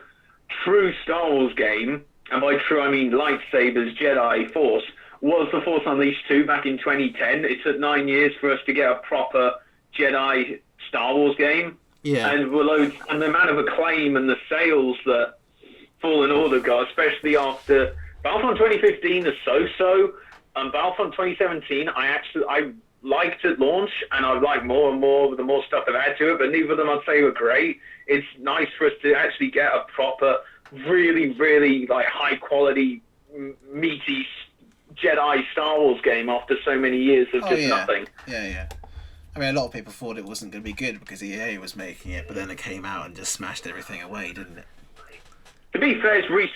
true Star Wars game, and by true I mean lightsabers, Jedi, Force, was the Force Unleashed 2 back in 2010. It took 9 years for us to get a proper Jedi Star Wars game. Yeah. And the amount of acclaim and the sales that Fallen Order got, especially after Battlefront 2015 is so-so, and Battlefront 2017 I liked at launch, and I like more and more the more stuff they've added to it, but neither of them I'd say were great. It's nice for us to actually get a proper, really, really like high quality, meaty Jedi Star Wars game after so many years of nothing. Yeah. I mean, a lot of people thought it wasn't going to be good because EA was making it, but then it came out and just smashed everything away, didn't it? To be fair, it was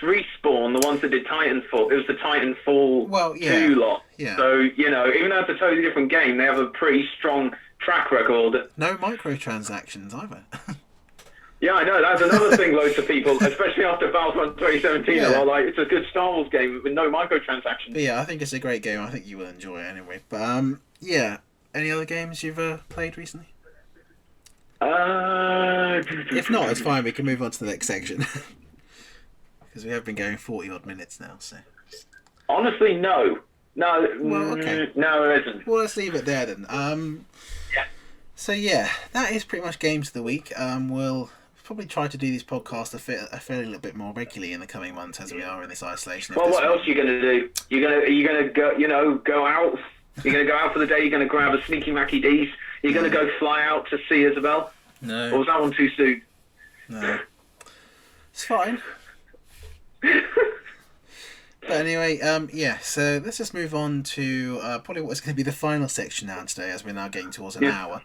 Respawn, the ones that did Titanfall. It was the Titanfall 2 lot. Yeah. So, even though it's a totally different game, they have a pretty strong track record. No microtransactions either. Yeah, I know. That's another thing loads of people, especially after Battlefront 2017, are like, it's a good Star Wars game with no microtransactions. But yeah, I think it's a great game. I think you will enjoy it anyway. But, any other games you've played recently? If not, it's fine. We can move on to the next section. Because we have been going 40-odd minutes now, so... Honestly, no. No, okay. No, there isn't. Well, let's leave it there then. So, that is pretty much Games of the Week. We'll probably try to do these podcasts a fairly little bit more regularly in the coming months as we are in this isolation. Well, what else are you going to do? Are you going to go, go out? You're going to go out for the day? You're going to grab a sneaky Mackie D's? You're going to go fly out to see Isabel? No. Or was that one too soon? No. It's fine. But anyway, so let's just move on to probably what's going to be the final section now today, as we're now getting towards an hour,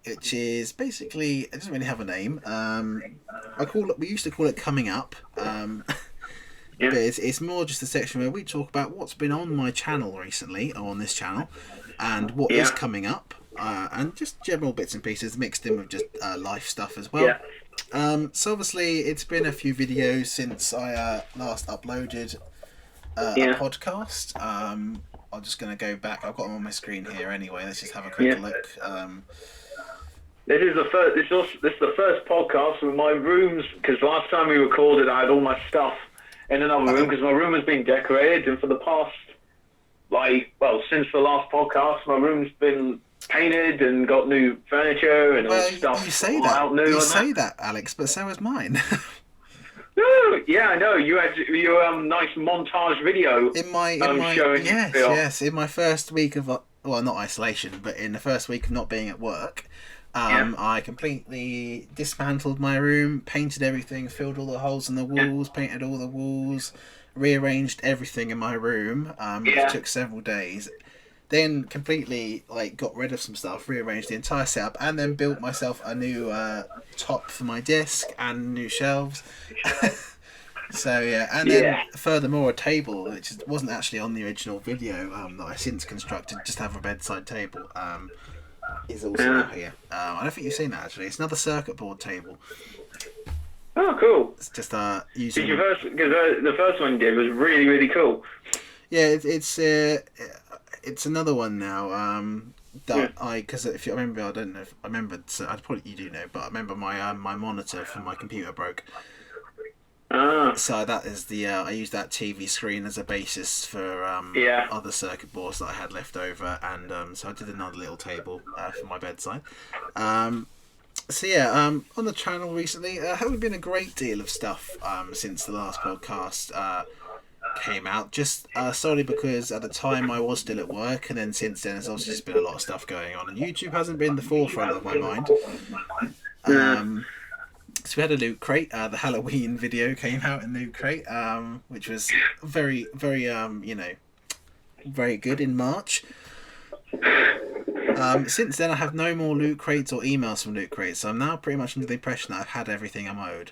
which is basically, it doesn't really have a name. We used to call it Coming Up, but it's more just a section where we talk about what's been on my channel recently, or on this channel, and what is coming up, and just general bits and pieces mixed in with just life stuff as well. So obviously it's been a few videos since I last uploaded a podcast. I'm just going to go back. I've got them on my screen here anyway. Let's just have a quick look. This is the first podcast with my rooms, because last time we recorded I had all my stuff in another room because my room has been decorated, and for the past since the last podcast my room's been painted and got new furniture and all stuff. You say that, Alex, but so is mine. Yeah, I know. You had your nice montage video in my showing. Yes. In my first week of not isolation, but in the first week of not being at work, I completely dismantled my room, painted everything, filled all the holes in the walls, painted all the walls, rearranged everything in my room. Which took several days. Then completely got rid of some stuff, rearranged the entire setup, and then built myself a new top for my desk and new shelves. Then furthermore a table which wasn't actually on the original video that I since constructed, just have a bedside table, is also here. I don't think you've seen that actually. It's another circuit board table. Oh, cool! It's just using. Because the first one you did was really, really cool. Yeah, it's another one now. that because if you remember, I don't know if I remember. So I probably you do know, but I remember my monitor for my computer broke. So that is the I used that TV screen as a basis for other circuit boards that I had left over, and so I did another little table for my bedside. So yeah, on the channel recently, haven't been a great deal of stuff since the last podcast came out. Just solely because at the time I was still at work, and then since then there's obviously just been a lot of stuff going on, and YouTube hasn't been the forefront of my mind. So we had a Loot Crate. The Halloween video came out in Loot Crate, which was very, very, very good in March. Since then, I have no more Loot Crates or emails from Loot Crates, so I'm now pretty much under the impression that I've had everything I'm owed.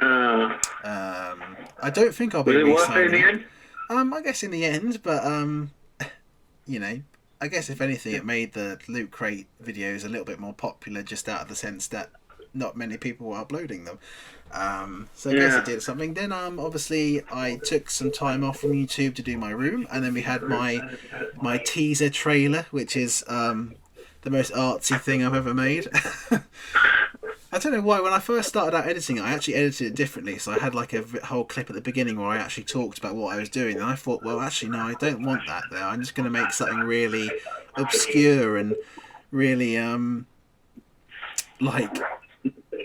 I don't think I'll be re-signing. Was it worth it in the end? I guess in the end, but I guess if anything, it made the Loot Crate videos a little bit more popular, just out of the sense that not many people were uploading them. So I guess it did something. Then obviously I took some time off from YouTube to do my room, and then we had my teaser trailer, which is the most artsy thing I've ever made. I don't know why, when I first started out editing it, I actually edited it differently. So I had like a whole clip at the beginning where I actually talked about what I was doing, and I thought, well, actually no, I don't want that there. I'm just going to make something really obscure and really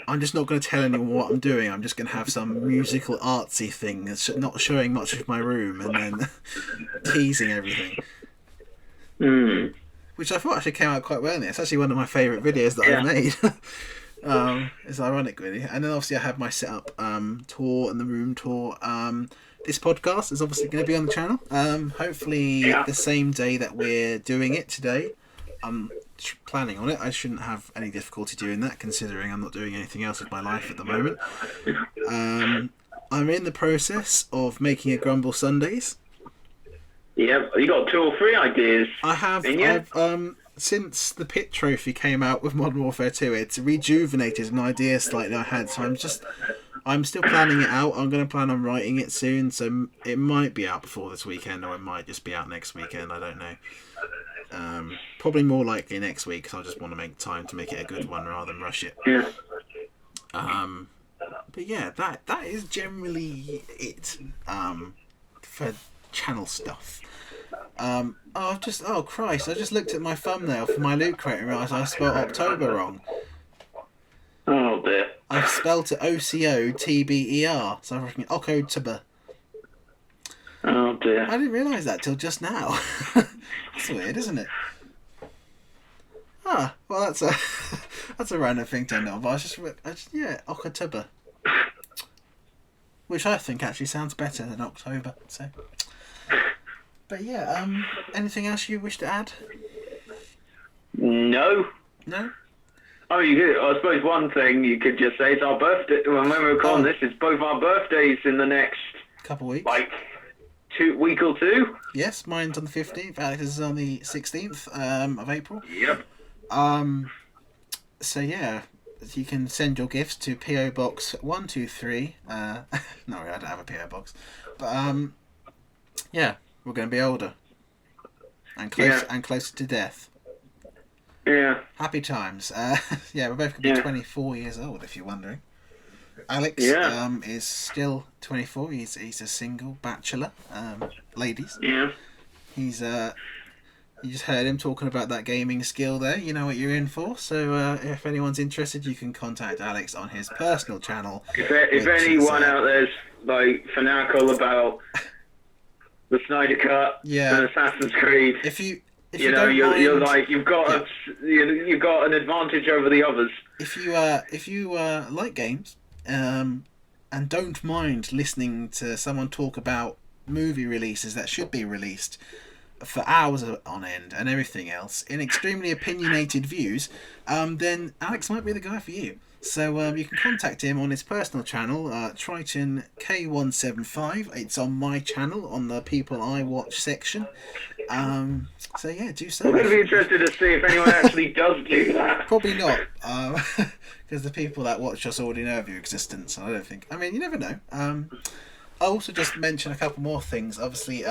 I'm just not going to tell anyone what I'm doing. I'm just going to have some musical artsy thing that's not showing much of my room, and then teasing everything. Which I thought actually came out quite well. It's actually one of my favourite videos that I've made. It's ironic, really. And then obviously I have my setup tour and the room tour. This podcast is obviously going to be on the channel. Hopefully the same day that we're doing it today. I'm planning on it. I shouldn't have any difficulty doing that, considering I'm not doing anything else with my life at the moment. I'm in the process of making a Grumble Sundays. Yep, you got 2 or 3 ideas. I have. I've since the Pit Trophy came out with Modern Warfare 2, it's rejuvenated an idea slightly I had. So I'm still planning it out. I'm going to plan on writing it soon, so it might be out before this weekend, or it might just be out next weekend. I don't know. Probably more likely next week, because I just want to make time to make it a good one rather than rush it. Yeah. But yeah, that is generally it for channel stuff. Christ! I just looked at my thumbnail for my Loot Crate and realised I spelled October wrong. Oh dear. I've spelled it OCOTBER, so I'm thinking October. Oh dear. I didn't realise that till just now. That's weird, isn't it? Well that's a random thing to know. But I just October, which I think actually sounds better than October. So, but yeah, anything else you wish to add? No. No. Oh, you could. I suppose one thing you could just say is our birthday. When we're recording this, it's both our birthdays in the next couple weeks. Like week or two. Yes, mine's on the 15th. Alex's is on the 16th of April. Yep. So yeah, you can send your gifts to PO Box 123. No, I don't have a PO box, but yeah, we're going to be older and closer to death. Yeah. Happy times. Yeah, we're both going to be 24 years old, if you're wondering. Alex is still 24. He's a single bachelor. Ladies. Yeah. He's you just heard him talking about that gaming skill there. You know what you're in for. So if anyone's interested, you can contact Alex on his personal channel. If anyone out there's like fanatical about the Snyder Cut and Assassin's Creed, if you you're like you've got an advantage over the others. If you like games and don't mind listening to someone talk about movie releases that should be released for hours on end and everything else in extremely opinionated views, then Alex might be the guy for you. So you can contact him on his personal channel, Triton K175. It's on my channel on the People I Watch section. So yeah, do so. I'm going to be interested to see if anyone actually does do that. Probably not, because the people that watch us already know of your existence. I don't think. I mean, you never know. I'll also just mention a couple more things. Obviously,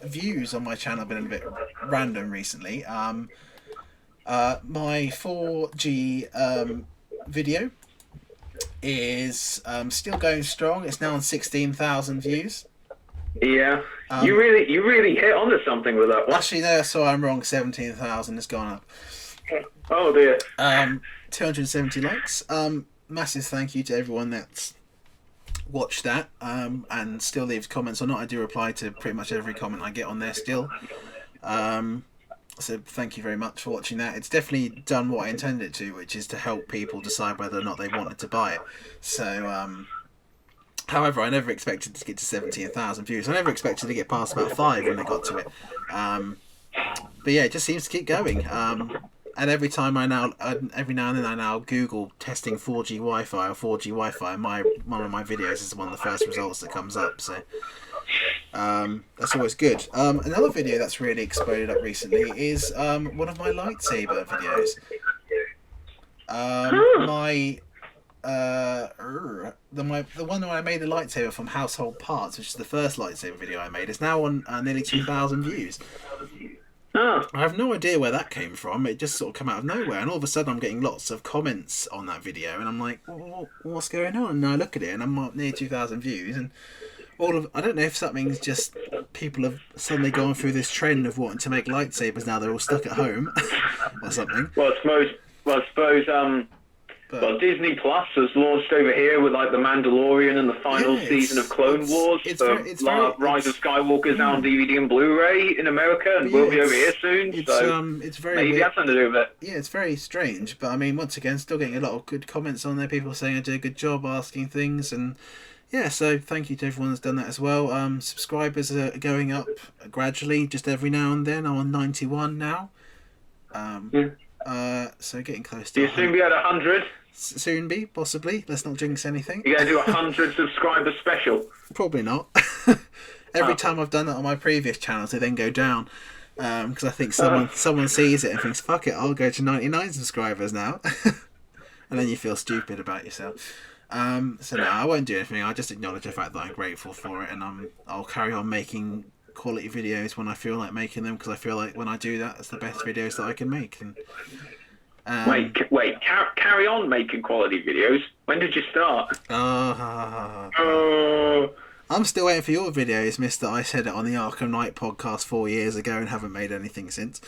views on my channel have been a bit random recently. My 4G video is still going strong. It's now on 16,000 views. Yeah, you really hit onto something with that one. Actually, no, so I'm wrong. 17,000 has gone up. Oh dear. 270 likes. Massive thank you to everyone that's watched that and still leaves comments or not. I do reply to pretty much every comment I get on there still. So thank you very much for watching that. It's definitely done what I intended it to, which is to help people decide whether or not they wanted to buy it. So, however, I never expected to get to 17,000 views. I never expected to get past about 5 when they got to it. But yeah, it just seems to keep going. And every time every now and then I now Google testing 4G Wi-Fi or 4G Wi-Fi, one of my videos is one of the first results that comes up. So that's always good. Another video that's really exploded up recently is one of my lightsaber videos. The one where I made a lightsaber from household parts, which is the first lightsaber video I made, is now on nearly 2,000 views. I have no idea where that came from. It just sort of came out of nowhere, and all of a sudden I'm getting lots of comments on that video, and I'm like, what's going on? And I look at it, and I'm up near 2,000 views, and I don't know if something's just people have suddenly gone through this trend of wanting to make lightsabers now they're all stuck at home or something. Well, I suppose Disney Plus has launched over here with like The Mandalorian and the final season of Clone Wars. Rise of Skywalker's out on DVD and Blu-ray in America, and will be over here soon. It's very maybe weird. that's something to do with it. Yeah, it's very strange, but I mean, once again, still getting a lot of good comments on there. People saying I did a good job asking things, and yeah, so thank you to everyone that's done that as well. Subscribers are going up gradually, just every now and then. I'm on 91 now. So getting close to. You'll soon be at 100. Soon be, possibly. Let's not jinx anything. You're going to do a 100 subscriber special? Probably not. Every time I've done that on my previous channels, they then go down. Because I think someone sees it and thinks, fuck it, I'll go to 99 subscribers now. And then you feel stupid about yourself. So no, I won't do anything. I'll just acknowledge the fact that I'm grateful for it, and I'll carry on making quality videos when I feel like making them, because I feel like when I do that, it's the best videos that I can make. And carry on making quality videos. When did you start? I'm still waiting for your videos, mister. I said it on the Arkham Knight podcast 4 years ago and haven't made anything since.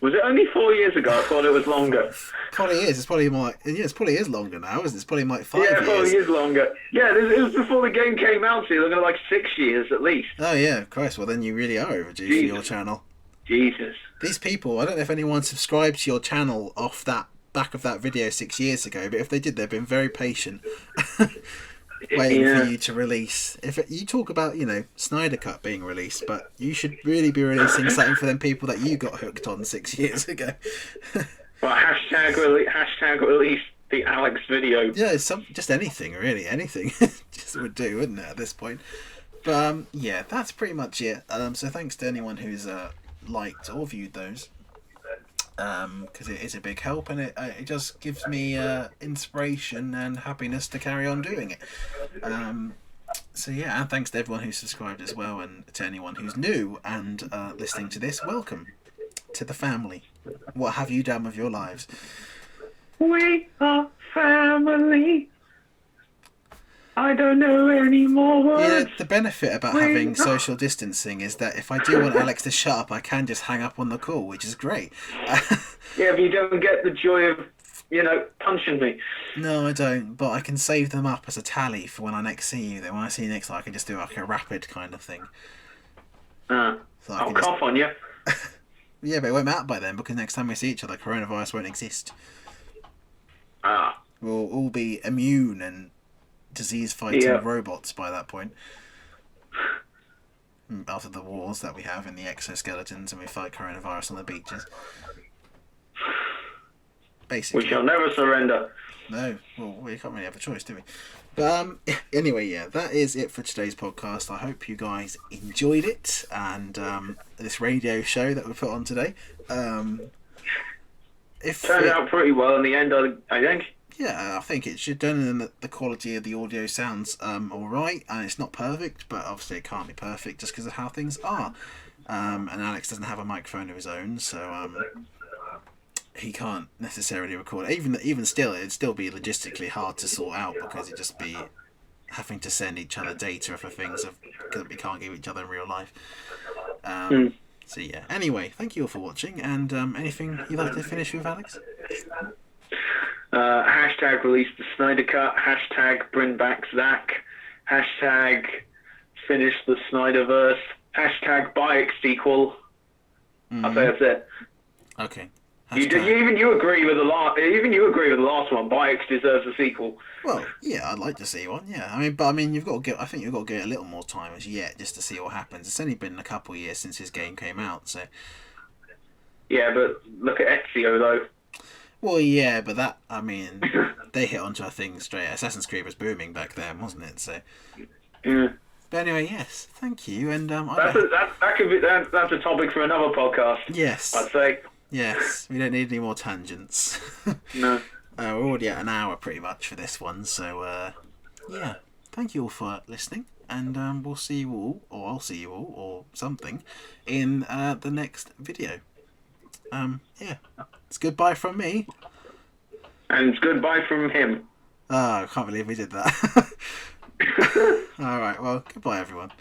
Was it only 4 years ago? I thought it was longer. Probably is. It's probably more. Yeah, it probably is longer now, isn't it? It's probably like 5 years. Yeah, it probably is longer. Yeah, it was before the game came out, so you're looking at like 6 years at least. Oh yeah, Christ. Well, then you really are overdue for your channel. Jesus. These people, I don't know if anyone subscribed to your channel off that back of that video 6 years ago, but if they did, they've been very patient, waiting for you to release. You talk about, Snyder Cut being released, but you should really be releasing something for them people that you got hooked on 6 years ago. Well, hashtag release the Alex video. Yeah, just anything, really, anything. Just would do, wouldn't it, at this point? But yeah, that's pretty much it. So thanks to anyone who's liked or viewed those, because it is a big help, and it just gives me inspiration and happiness to carry on doing it. So yeah, and thanks to everyone who's subscribed as well, and to anyone who's new and listening to this, welcome to the family. What have you done with your lives? We are family. I don't know any more words. Yeah, the benefit about having social distancing is that if I do want Alex to shut up, I can just hang up on the call, which is great. Yeah, but you don't get the joy of, punching me. No, I don't, but I can save them up as a tally for when I next see you. Then when I see you next time, I can just do like a rapid kind of thing. So I'll cough on you. Yeah, but it won't matter by then, because next time we see each other, coronavirus won't exist. We'll all be immune and disease-fighting robots by that point. After the wars that we have in the exoskeletons, and we fight coronavirus on the beaches. Basically. We shall never surrender. No, well, we can't really have a choice, do we? But anyway, yeah, that is it for today's podcast. I hope you guys enjoyed it, and this radio show that we put on today. Turned out pretty well in the end, I think. Yeah, I think it should done, and the quality of the audio sounds alright, and it's not perfect, but obviously it can't be perfect just because of how things are. And Alex doesn't have a microphone of his own, so he can't necessarily record. Even still, it'd still be logistically hard to sort out because it'd just be having to send each other data for things that we can't give each other in real life. So yeah. Anyway, thank you all for watching. And anything you'd like to finish with, Alex? Hashtag release the Snyder Cut. Hashtag bring back Zack. Hashtag finish the Snyderverse. Hashtag buy X sequel. I say that's it. Okay. Even you agree with the last one. Buy X deserves a sequel. Well, yeah, I'd like to see one. Yeah, I mean, you've got to give. I think you've got to give it a little more time as yet, just to see what happens. It's only been a couple of years since his game came out, so. Yeah, but look at Ezio though. Well, yeah, but that, I mean, they hit onto a thing straight. Assassin's Creed was booming back then, wasn't it? So. Yeah. But anyway, yes, thank you, and that's a topic for another podcast. Yes. I'd say. Yes, we don't need any more tangents. No. We're already at an hour pretty much for this one, so yeah. Thank you all for listening, and we'll see you all, or I'll see you all, or something, in the next video. Yeah. It's goodbye from me. And it's goodbye from him. Oh, I can't believe we did that. Alright, well, goodbye everyone.